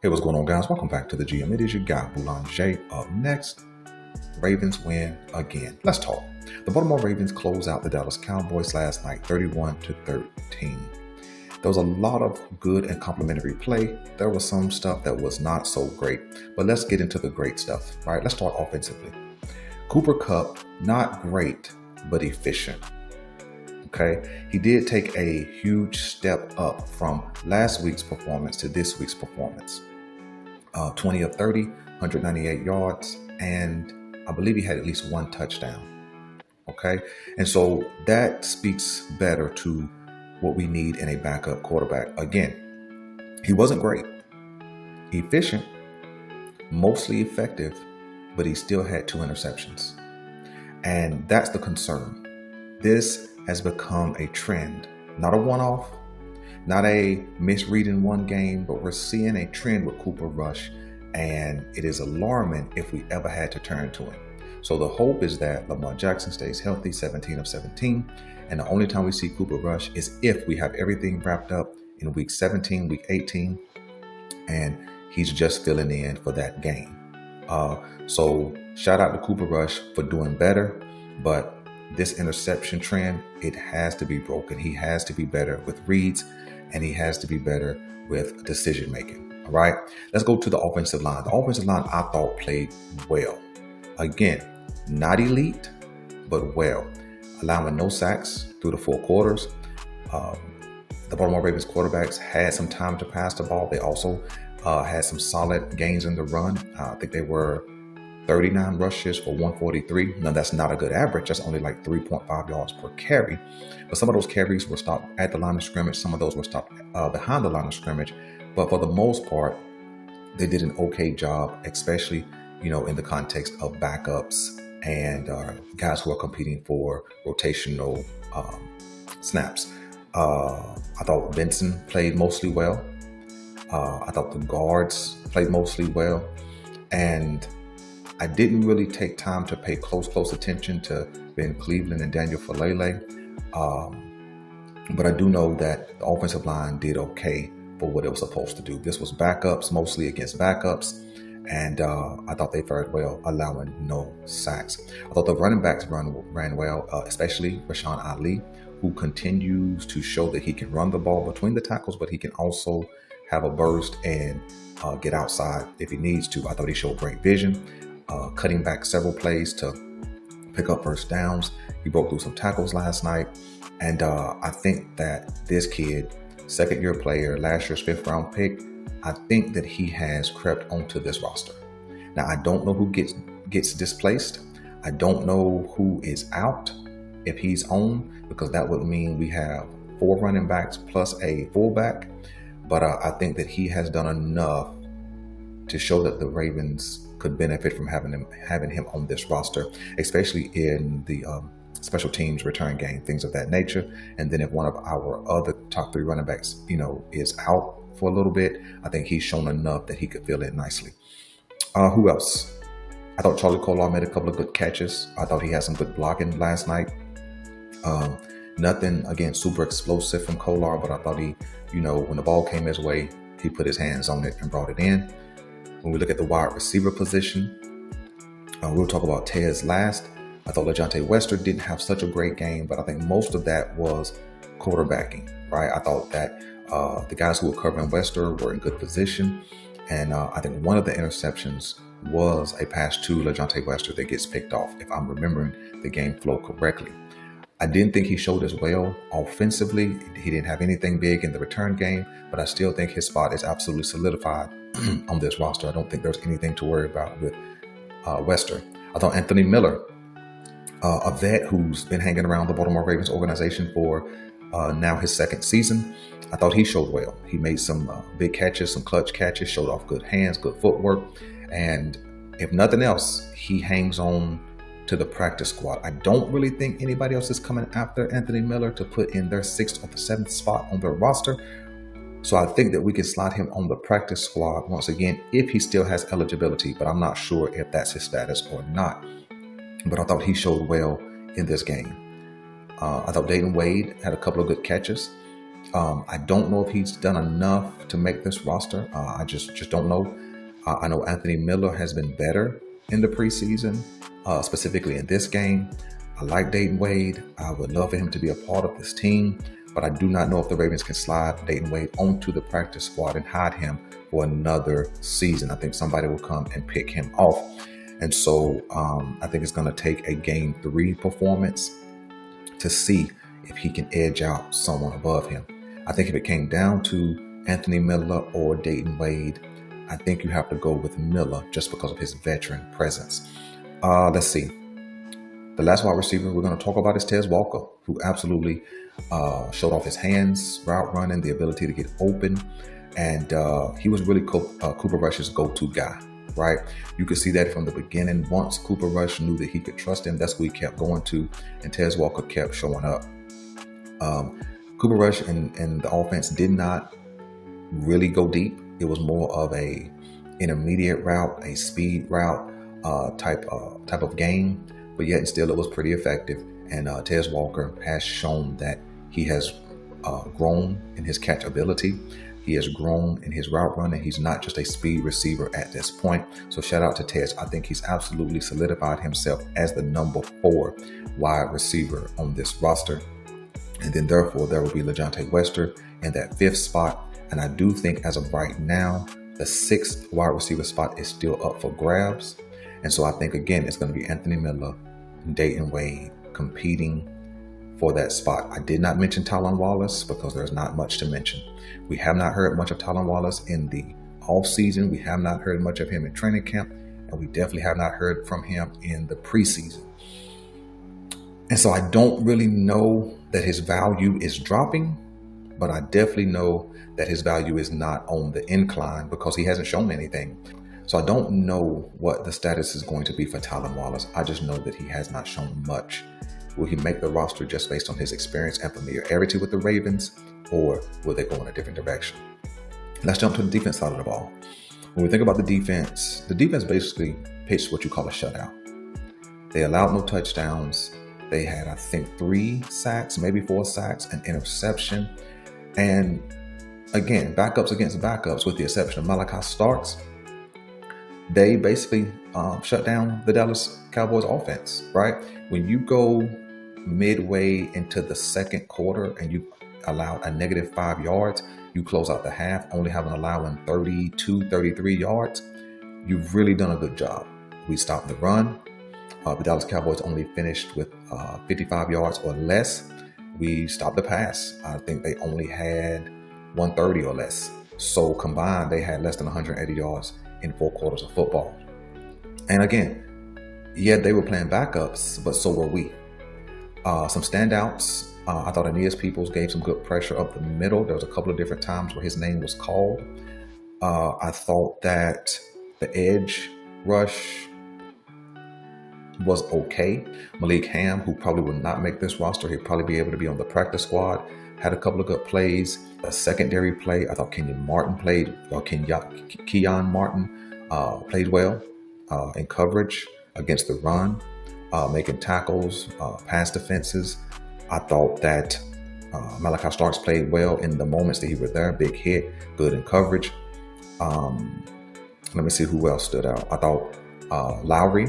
Hey, what's going on, guys? Welcome back to the GM. It is your guy, BOUNCE. Up next, Ravens win again. Let's talk. The Baltimore Ravens closed out the Dallas Cowboys last night, 31-13. There was a lot of good and complimentary play. There was some stuff that was not so great, but let's get into the great stuff, right? Let's start offensively. Cooper Kupp, not great, but efficient. Okay, he did take a huge step up from last week's performance to this week's performance. 20 of 30, 198 yards, and I believe he had at least one touchdown. Okay, and so that speaks better to what we need in a backup quarterback. Again, he wasn't great, efficient, mostly effective, but he still had 2 interceptions. And that's the concern. This has become a trend, not a one-off, not a misread in one game, but we're seeing a trend with Cooper Rush, and it is alarming if we ever had to turn to him. So the hope is that Lamar Jackson stays healthy, 17 of 17, and the only time we see Cooper Rush is if we have everything wrapped up in week 17, week 18, and he's just filling in for that game. So shout out to Cooper Rush for doing better, but this interception trend, it has to be broken. He has to be better with reads, and he has to be better with decision making. All right, let's go to the offensive line. The offensive line, I thought, played well. Again, not elite, but well, allowing no sacks through the 4 quarters. The Baltimore Ravens quarterbacks had some time to pass the ball. They also had some solid gains in the run. I think they were 39 rushes for 143. Now, that's not a good average. That's only like 3.5 yards per carry. But some of those carries were stopped at the line of scrimmage. Some of those were stopped behind the line of scrimmage. But for the most part, they did an okay job, especially, in the context of backups and guys who are competing for rotational snaps. I thought Benson played mostly well. I thought the guards played mostly well. And I didn't really take time to pay close attention to Ben Cleveland and Daniel Falele. But I do know that the offensive line did okay for what it was supposed to do. This was backups, mostly against backups. And I thought they fared well, allowing no sacks. I thought the running backs ran well, especially Rashawn Ali, who continues to show that he can run the ball between the tackles, but he can also have a burst and get outside if he needs to. I thought he showed great vision. Cutting back several plays to pick up first downs. He broke through some tackles last night. And I think that this kid, second-year player, last year's 5th-round pick, I think that he has crept onto this roster. Now, I don't know who gets displaced. I don't know who is out if he's on, because that would mean we have 4 running backs plus a fullback. But I think that he has done enough to show that the Ravens could benefit from having him on this roster, especially in the special teams return game, things of that nature. And then if one of our other top 3 running backs, is out for a little bit, I think he's shown enough that he could fill in nicely. Who else? I thought Charlie Kolar made a couple of good catches. I thought he had some good blocking last night. Nothing, again, super explosive from Kolar, but I thought he, when the ball came his way, he put his hands on it and brought it in. When we look at the wide receiver position, we'll talk about Tez last. I thought LeJohntay Wester didn't have such a great game, but I think most of that was quarterbacking, right? I thought that the guys who were covering Wester were in good position. And I think one of the interceptions was a pass to LeJohntay Wester that gets picked off, if I'm remembering the game flow correctly. I didn't think he showed as well offensively. He didn't have anything big in the return game, but I still think his spot is absolutely solidified on this roster. I don't think there's anything to worry about with Wester. I thought Anthony Miller, a vet who's been hanging around the Baltimore Ravens organization for now his 2nd season, I thought he showed well. He made some big catches, some clutch catches, showed off good hands, good footwork. And if nothing else, he hangs on to the practice squad. I don't really think anybody else is coming after Anthony Miller to put in their 6th or the 7th spot on their roster. So I think that we can slot him on the practice squad once again if he still has eligibility, but I'm not sure if that's his status or not. But I thought he showed well in this game. I thought Dayton Wade had a couple of good catches. I don't know if he's done enough to make this roster. I just don't know. I know Anthony Miller has been better in the preseason, specifically in this game. I like Dayton Wade. I would love for him to be a part of this team, but I do not know if the Ravens can slide Dayton Wade onto the practice squad and hide him for another season. I think somebody will come and pick him off. And so I think it's going to take a game 3 performance to see if he can edge out someone above him. I think if it came down to Anthony Miller or Dayton Wade, I think you have to go with Miller just because of his veteran presence. Let's see. The last wide receiver we're going to talk about is Tez Walker, who absolutely showed off his hands, route running, the ability to get open. And he was really Cooper Rush's go-to guy, right? You could see that from the beginning. Once Cooper Rush knew that he could trust him, that's who he kept going to. And Tez Walker kept showing up. Cooper Rush and the offense did not really go deep. It was more of a intermediate route, a speed route type of game, but yet and still it was pretty effective. And Tez Walker has shown that he has grown in his catch ability. He has grown in his route running. He's not just a speed receiver at this point. So shout out to Tez. I think he's absolutely solidified himself as the number 4 wide receiver on this roster. And then therefore there will be LeJohntay Wester in that 5th spot. And I do think as of right now, the 6th wide receiver spot is still up for grabs. And so I think, again, it's going to be Anthony Miller and Dayton Wade competing for that spot. I did not mention Tylan Wallace because there's not much to mention. We have not heard much of Tylan Wallace in the offseason. We have not heard much of him in training camp. And we definitely have not heard from him in the preseason. And so I don't really know that his value is dropping, but I definitely know that his value is not on the incline because he hasn't shown anything. So I don't know what the status is going to be for Tylan Wallace. I just know that he has not shown much. Will he make the roster just based on his experience and familiarity with the Ravens, or will they go in a different direction? Let's jump to the defense side of the ball. When we think about the defense basically pitched what you call a shutout. They allowed no touchdowns. They had, I think, 3 sacks, maybe 4 sacks, an interception. And again, backups against backups, with the exception of Malachi Starks, they basically shut down the Dallas Cowboys offense, right? When you go midway into the second quarter and you allow a negative 5 yards, you close out the half only allowing 32, 33 yards, you've really done a good job. We stopped the run. The Dallas Cowboys only finished with 55 yards or less. We stopped the pass. I think they only had 130 or less. So combined, they had less than 180 yards in 4 quarters of football. And again, yeah, they were playing backups, but so were we. Some standouts. I thought Aeneas Peoples gave some good pressure up the middle. There was a couple of different times where his name was called. I thought that the edge rush was okay. Malik Ham, who probably will not make this roster, he'll probably be able to be on the practice squad, had a couple of good plays. A secondary play, I thought Keon Martin played well in coverage against the run, making tackles, pass defenses. I thought that Malachi Starks played well in the moments that he was there. Big hit, good in coverage. Let me see who else stood out. I thought Lowry,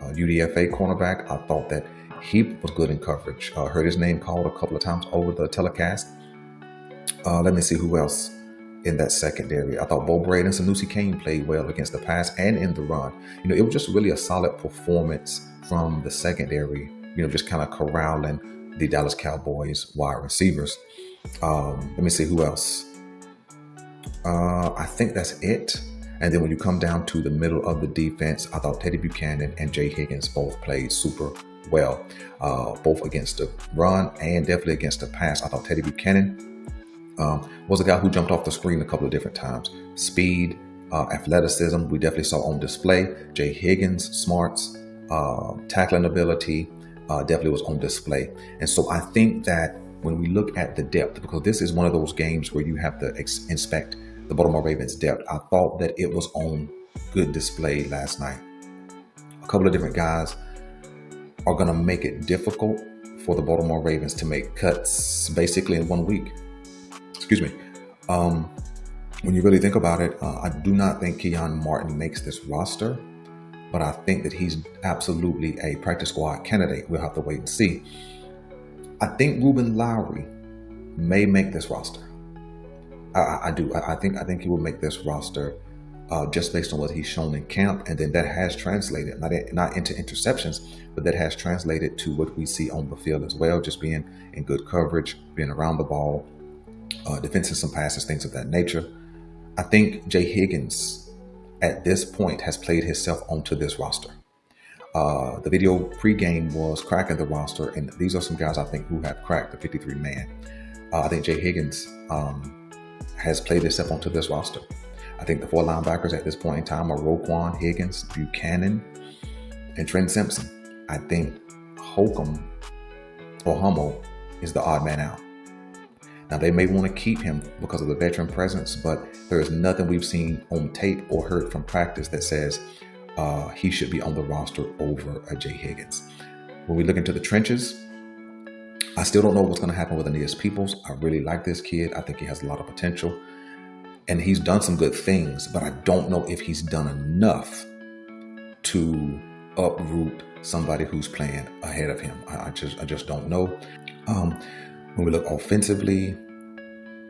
UDFA cornerback, I thought that he was good in coverage. Heard his name called a couple of times over the telecast. Let me see who else in that secondary. I thought Bo Braid and Sanusi Kane played well against the pass and in the run. It was just really a solid performance from the secondary, just kind of corralling the Dallas Cowboys wide receivers. Let me see who else. I think that's it. And then when you come down to the middle of the defense, I thought Teddy Buchanan and Jay Higgins both played super well, both against the run and definitely against the pass. I thought Teddy Buchanan was a guy who jumped off the screen a couple of different times. Speed, athleticism, we definitely saw on display. Jay Higgins, smarts, tackling ability, definitely was on display. And so I think that when we look at the depth, because this is one of those games where you have to inspect the Baltimore Ravens depth, I thought that it was on good display last night. A couple of different guys are going to make it difficult for the Baltimore Ravens to make cuts basically in 1 week. Excuse me. When you really think about it, I do not think Keon Martin makes this roster, but I think that he's absolutely a practice squad candidate. We'll have to wait and see. I think Ruben Lowry may make this roster. I do. I think he will make this roster just based on what he's shown in camp, and then that has translated not into interceptions, but that has translated to what we see on the field as well. Just being in good coverage, being around the ball, defending some passes, things of that nature. I think Jay Higgins at this point has played himself onto this roster. The video pregame was cracking the roster, and these are some guys I think who have cracked the 53-man. I think Jay Higgins has played himself onto this roster. I think the 4 linebackers at this point in time are Roquan, Higgins, Buchanan, and Trent Simpson. I think Holcomb or Hummel is the odd man out. Now, they may want to keep him because of the veteran presence, but there is nothing we've seen on tape or heard from practice that says he should be on the roster over Jay Higgins. When we look into the trenches, I still don't know what's going to happen with Aeneas Peoples. I really like this kid. I think he has a lot of potential. And he's done some good things, but I don't know if he's done enough to uproot somebody who's playing ahead of him. I just don't know. When we look offensively,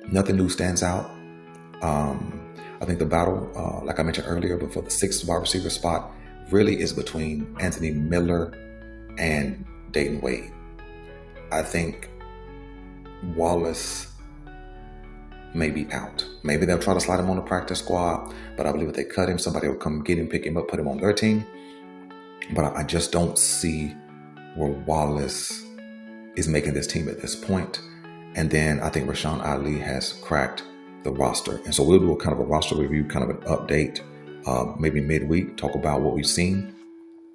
nothing new stands out. I think the battle, like I mentioned earlier, but for the 6th wide receiver spot really is between Anthony Miller and Dayton Wade. I think Wallace may be out. Maybe they'll try to slide him on the practice squad, but I believe if they cut him, somebody will come get him, pick him up, put him on their team. But I just don't see where Wallace is making this team at this point. And then I think Rashawn Ali has cracked the roster. And so we'll do a kind of a roster review, kind of an update, maybe midweek, talk about what we've seen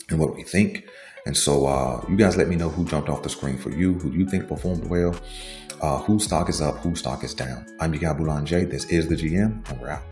and what we think. And so you guys let me know who jumped off the screen for you, who you think performed well, whose stock is up, whose stock is down. I'm your guy, Boulanger. This is the GM, and we're out.